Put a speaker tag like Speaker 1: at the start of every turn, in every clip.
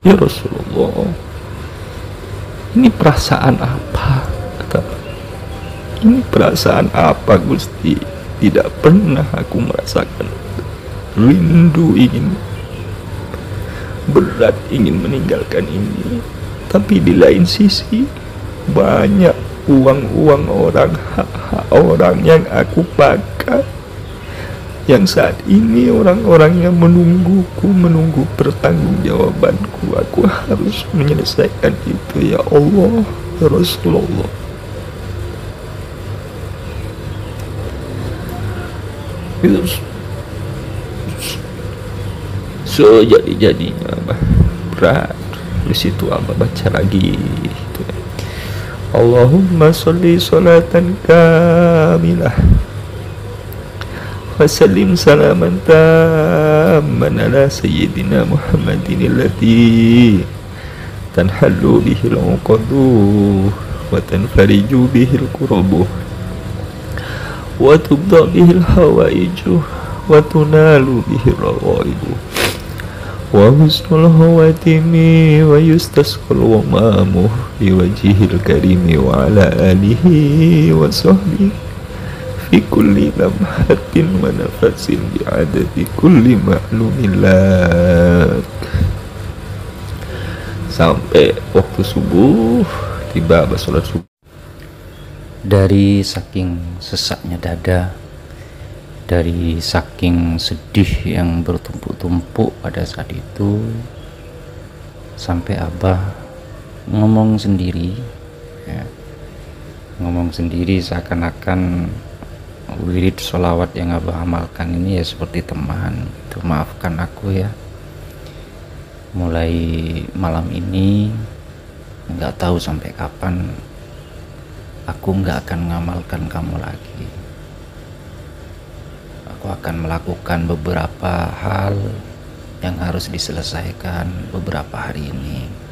Speaker 1: Ya Rasulullah, ini perasaan apa? Kata, ini perasaan apa Gusti? Tidak pernah aku merasakan rindu, ingin berat, ingin meninggalkan ini. Tapi di lain sisi banyak uang-uang orang, hak-hak orang yang aku pakai, yang saat ini orang-orang yang menungguku, menunggu pertanggungjawabanku. Aku harus menyelesaikan itu, ya Allah, ya Rasulullah. Itu sejadi-jadinya Abah berat. Di situ Abah baca lagi itu, Allahumma sholli sholatan kamilah wa sallim salaman tamman ala sayyidina Muhammadin allati tanhallu bihil uqadu wa tanfariju bihil kurabu wa tubda bihil hawaiju wa tunalu bihil rawaibu wa husnul khawatimi wa yustasqal wamamu biwajhil karimi wa ala alihi wa sahbihi fi kulli lamhatin wa nafasin bi'adadi kulli ma'lumin lak. Sampai waktu subuh tiba abah sholat subuh.
Speaker 2: Dari saking sesaknya dada, dari saking sedih yang bertumpuk-tumpuk pada saat itu, sampai abah ngomong sendiri, ya, ngomong sendiri seakan-akan wirid sholawat yang abah amalkan ini ya seperti teman. Itu maafkan aku ya, mulai malam ini nggak tahu sampai kapan aku nggak akan ngamalkan kamu lagi. Aku akan melakukan beberapa hal yang harus diselesaikan beberapa hari ini.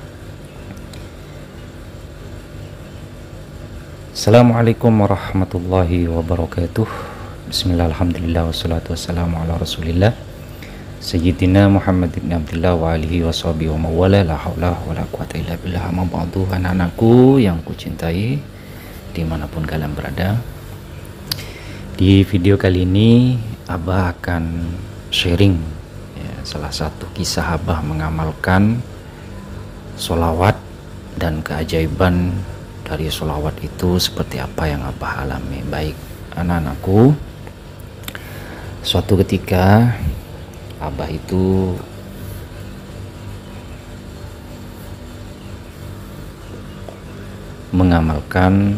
Speaker 2: Assalamualaikum warahmatullahi wabarakatuh. Bismillah, alhamdulillah, wassalatu wassalamu ala rasulillah Sayyidina Muhammad ibn Abdullah wa alihi wa sahbihi wa mawala. La hawla wa la quwata illa billah. Amma ba'du. Anak-anakku yang kucintai dimanapun kalian berada, di video kali ini Abah akan sharing ya, salah satu kisah Abah mengamalkan sholawat dan keajaiban dari sholawat itu seperti apa yang Abah alami. Baik anak-anakku, suatu ketika Abah itu mengamalkan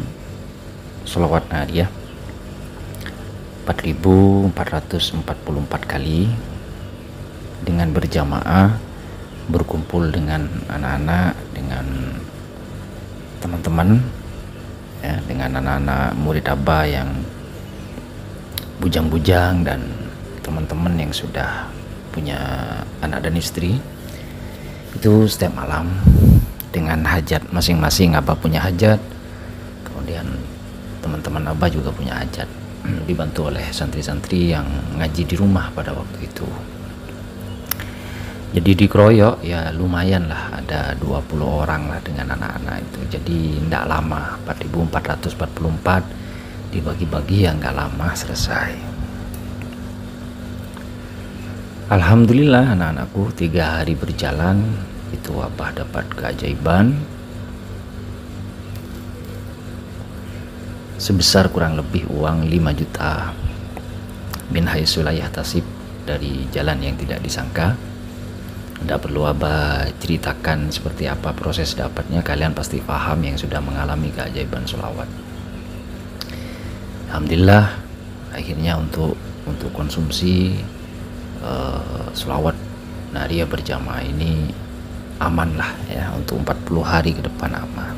Speaker 2: sholawat nariyah 4.444 kali dengan berjamaah, berkumpul dengan anak-anak, dengan teman-teman ya, dengan anak-anak murid Abah yang bujang-bujang dan teman-teman yang sudah punya anak dan istri. Itu setiap malam dengan hajat masing-masing. Abah punya hajat, kemudian teman-teman Abah juga punya hajat, dibantu oleh santri-santri yang ngaji di rumah pada waktu itu. Jadi dikeroyok ya lumayan lah, ada 20 orang lah dengan anak-anak itu. Jadi tidak lama, 4.444 dibagi-bagi ya nggak lama selesai. Alhamdulillah anak-anakku, 3 hari berjalan itu Abah dapat keajaiban sebesar kurang lebih uang 5 juta min haitsu la yahtasib, dari jalan yang tidak disangka. Tidak perlu Abah ceritakan seperti apa proses dapatnya, kalian pasti paham yang sudah mengalami keajaiban sholawat. Alhamdulillah akhirnya untuk konsumsi sholawat nariyah berjamaah ini aman lah ya, untuk 40 hari ke depan aman.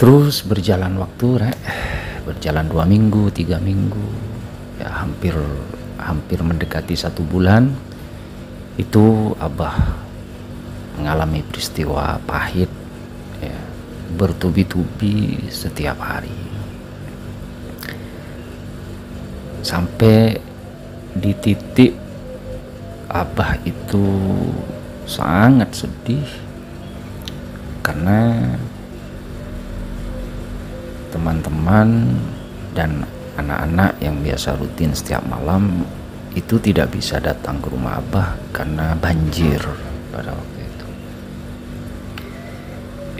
Speaker 2: Terus berjalan waktu, berjalan 2 minggu, 3 minggu, ya hampir mendekati 1 bulan. Itu Abah mengalami peristiwa pahit ya, bertubi-tubi setiap hari, sampai di titik Abah itu sangat sedih karena teman-teman dan anak-anak yang biasa rutin setiap malam itu tidak bisa datang ke rumah Abah karena banjir pada waktu itu.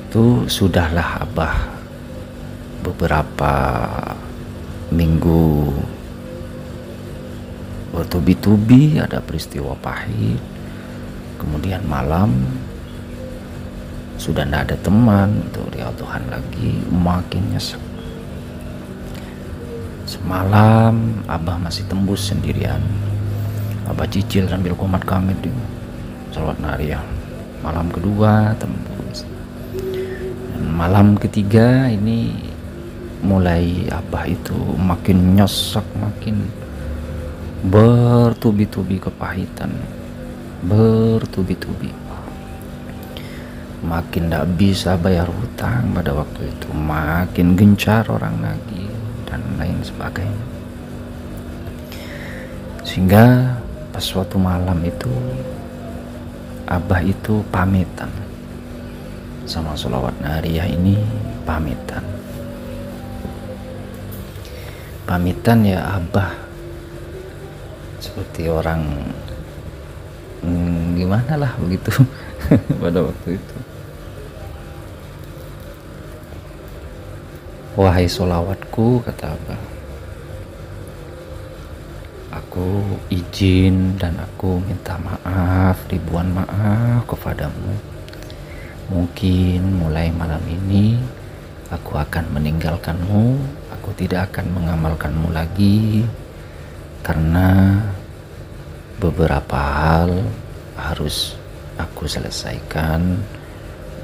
Speaker 2: Itu sudahlah Abah beberapa minggu bertubi-tubi ada peristiwa pahit. Kemudian malam sudah tidak ada teman untuk riautuhan lagi, makin nyesek. Semalam Abah masih tembus sendirian. Abah cicil sambil komat kamit di salawat nariyah. Malam kedua tembus. Dan malam ketiga ini mulai Abah itu makin nyesek, makin bertubi-tubi kepahitan, bertubi-tubi. Makin tidak bisa bayar hutang pada waktu itu, makin gencar orang nagih dan lain sebagainya. Sehingga pas suatu malam itu Abah itu pamitan sama sholawat nariyah ini, pamitan ya Abah seperti orang gimana lah begitu pada waktu itu. Wahai sholawatku, kata Abah, aku izin dan aku minta maaf, ribuan maaf kepadamu. Mungkin mulai malam ini aku akan meninggalkanmu, aku tidak akan mengamalkanmu lagi karena beberapa hal harus aku selesaikan,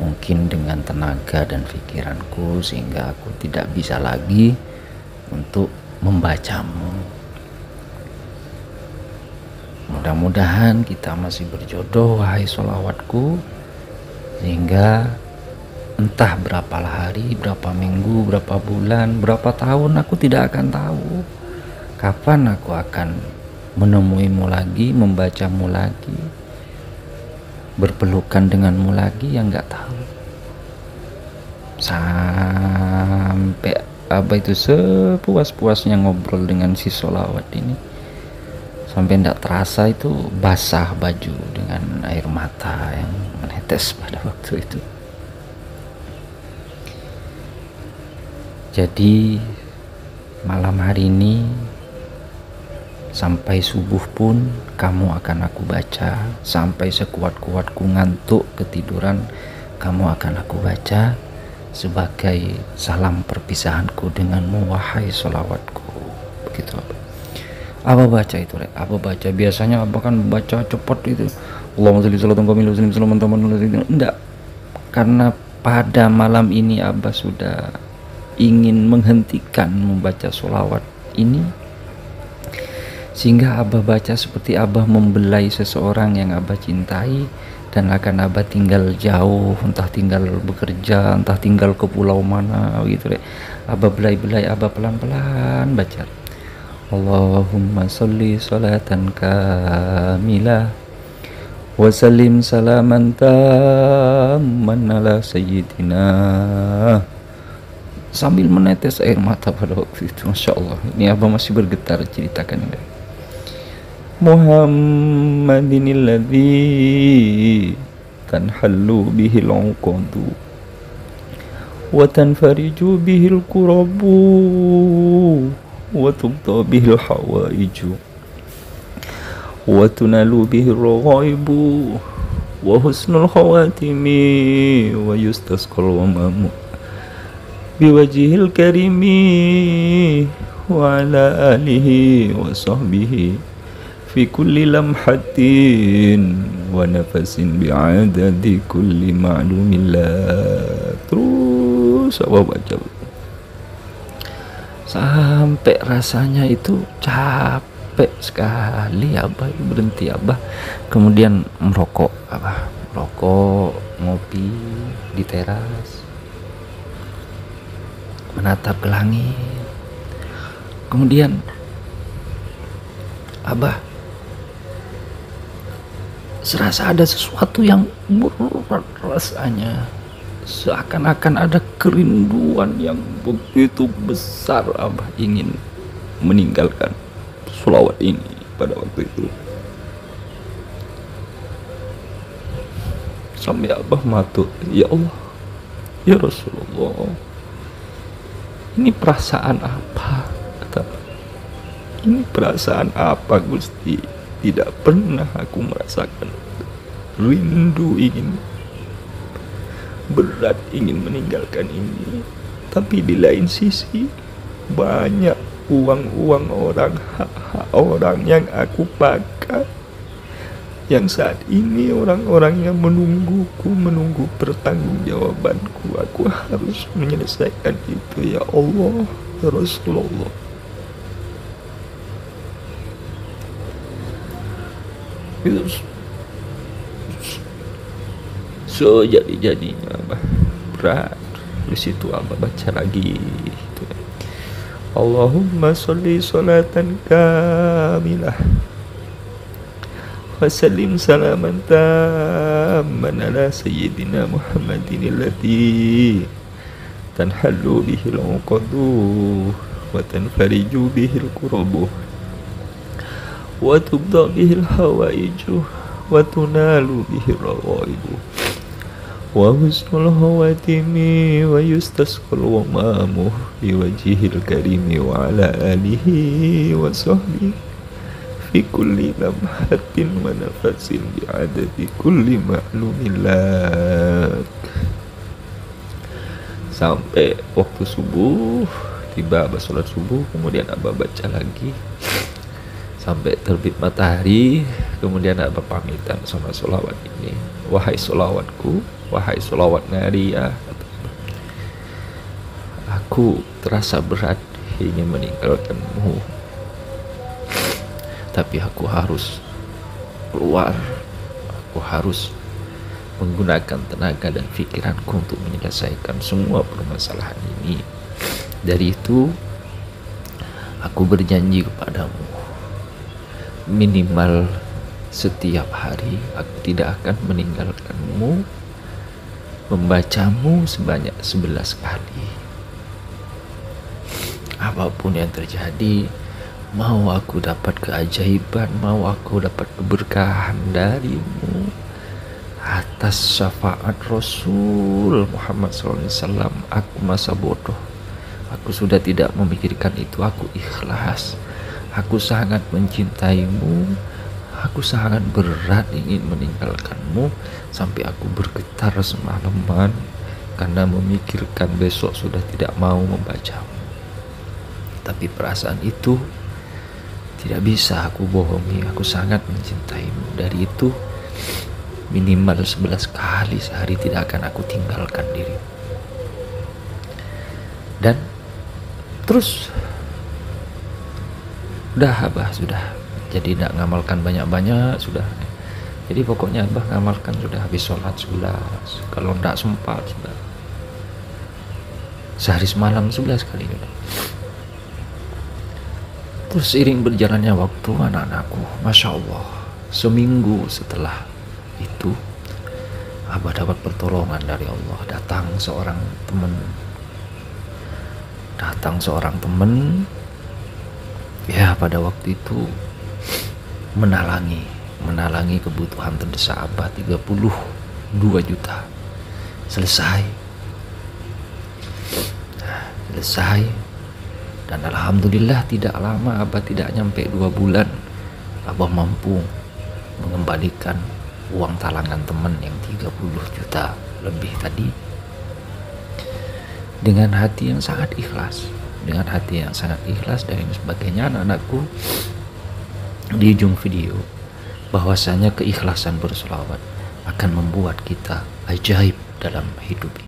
Speaker 2: mungkin dengan tenaga dan pikiranku, sehingga aku tidak bisa lagi untuk membacamu. Mudah-mudahan kita masih berjodoh, wahai sholawatku, sehingga entah berapa hari, berapa minggu, berapa bulan, berapa tahun, aku tidak akan tahu kapan aku akan menemuimu lagi, membacamu lagi, berpelukan denganmu lagi, yang nggak tahu. Sampai Abah itu sepuas-puasnya ngobrol dengan si sholawat ini, sampai nggak terasa itu basah baju dengan air mata yang menetes pada waktu itu. Jadi malam hari ini sampai subuh pun kamu akan aku baca, sampai sekuat-kuatku ngantuk ketiduran kamu akan aku baca sebagai salam perpisahanku denganmu, wahai sholawatku. Begitu Abah baca itu, Abah baca. Biasanya Abah kan baca cepat itu, Allahumma sholli salatan kamilatan wa sallim salaman. Enggak, karena pada malam ini Abah sudah ingin menghentikan membaca sholawat ini, sehingga Abah baca seperti Abah membelai seseorang yang Abah cintai dan akan Abah tinggal jauh, entah tinggal bekerja, entah tinggal ke pulau mana gitu deh. Abah belai-belai, Abah pelan-pelan baca. Allahumma sholli salatan kamilah wa sallim salaman tamman ala sayyidina, sambil menetes air mata pada waktu itu. Masya Allah, ini Abah masih bergetar ceritakan ini. Muhammadin alladhi tanhallu bihil uqadu wa tanfariju bihil kurabu wa tubta bihil hawaiju wa tunalu bihil raghaibu wa husnul khawatimi wa yustasqal wamamu biwajhil karimi wa ala alihi wa sahbihi fi kulli lamhatin wa nafasin bi'adadi kulli ma'lumillah. Terus Abah baca sampai rasanya itu capek sekali. Abah berhenti, Abah kemudian merokok. Abah merokok, ngopi di teras, menatap ke langit. Kemudian Abah serasa ada sesuatu yang berat rasanya, seakan-akan ada kerinduan yang begitu besar. Abah ingin meninggalkan sholawat ini pada waktu itu. Sampai Abah matur, ya Allah, ya Rasulullah, ini perasaan apa? Kata, ini perasaan apa Gusti? Tidak pernah aku merasakan rindu ingin berat ingin meninggalkan ini. Tapi di lain sisi banyak uang orang, hak orang yang aku pakai, yang saat ini orang-orang yang menunggu pertanggungjawabanku. Aku harus menyelesaikan itu, ya Allah, ya Rasulullah. Itu jadi-jadinya Abah berat. Di situ Abah baca lagi itu. Allahumma sholli sholatan kamilah wa sallim salaman tamman ala sayyidina Muhammadin allati tanhallu bihil uqadu wa tanfariju bihil kurabu wa tubda bihil hawaiju wa tunalu bihil rawaibu wa husnul hawatimi wa yustasqal wamamu biwajhil karimi wa ala alihi wa sahbihi fi kulli lamhatin wa nafasin bi'adadi kulli ma'lumin lak. Sampai waktu subuh tiba, Abah sholat subuh, kemudian Abah baca lagi sampai terbit matahari. Kemudian Abah pamitan sama sholawat ini. Wahai sholawatku, wahai sholawat Naria, aku terasa berat ingin meninggalkanmu, tapi aku harus keluar. Aku harus menggunakan tenaga dan pikiranku untuk menyelesaikan semua permasalahan ini. Dari itu aku berjanji kepadamu, minimal setiap hari aku tidak akan meninggalkanmu, membacamu sebanyak 11 kali. Apapun yang terjadi, mau aku dapat keajaiban, mau aku dapat keberkahan darimu atas syafaat Rasul Muhammad SAW, aku masa bodoh. Aku sudah tidak memikirkan itu. Aku ikhlas. Aku sangat mencintaimu. Aku sangat berat ingin meninggalkanmu, sampai aku bergetar semalaman karena memikirkan besok sudah tidak mau membacamu. Tapi perasaan itu tidak bisa aku bohongi. Aku sangat mencintaimu. Dari itu minimal 11 kali sehari tidak akan aku tinggalkan dirimu. Dan terus udah Abah sudah jadi tidak ngamalkan banyak-banyak sudah. Jadi pokoknya Abah ngamalkan sudah habis sholat 11. Kalau tidak sempat sudah sehari semalam 11 kali sudah. Terus seiring berjalannya waktu, anak-anakku, Masya Allah, seminggu setelah itu Abah dapat pertolongan dari Allah. Datang seorang teman, ya pada waktu itu menalangi kebutuhan terdesak Abah 32 juta. Selesai dan alhamdulillah tidak lama, Abah tidak nyampe 2 bulan, Abah mampu mengembalikan uang talangan teman yang 30 juta lebih tadi dengan hati yang sangat ikhlas. Dan sebagainya. Anak-anakku, di ujung video bahwasanya keikhlasan berselawat akan membuat kita ajaib dalam hidup ini.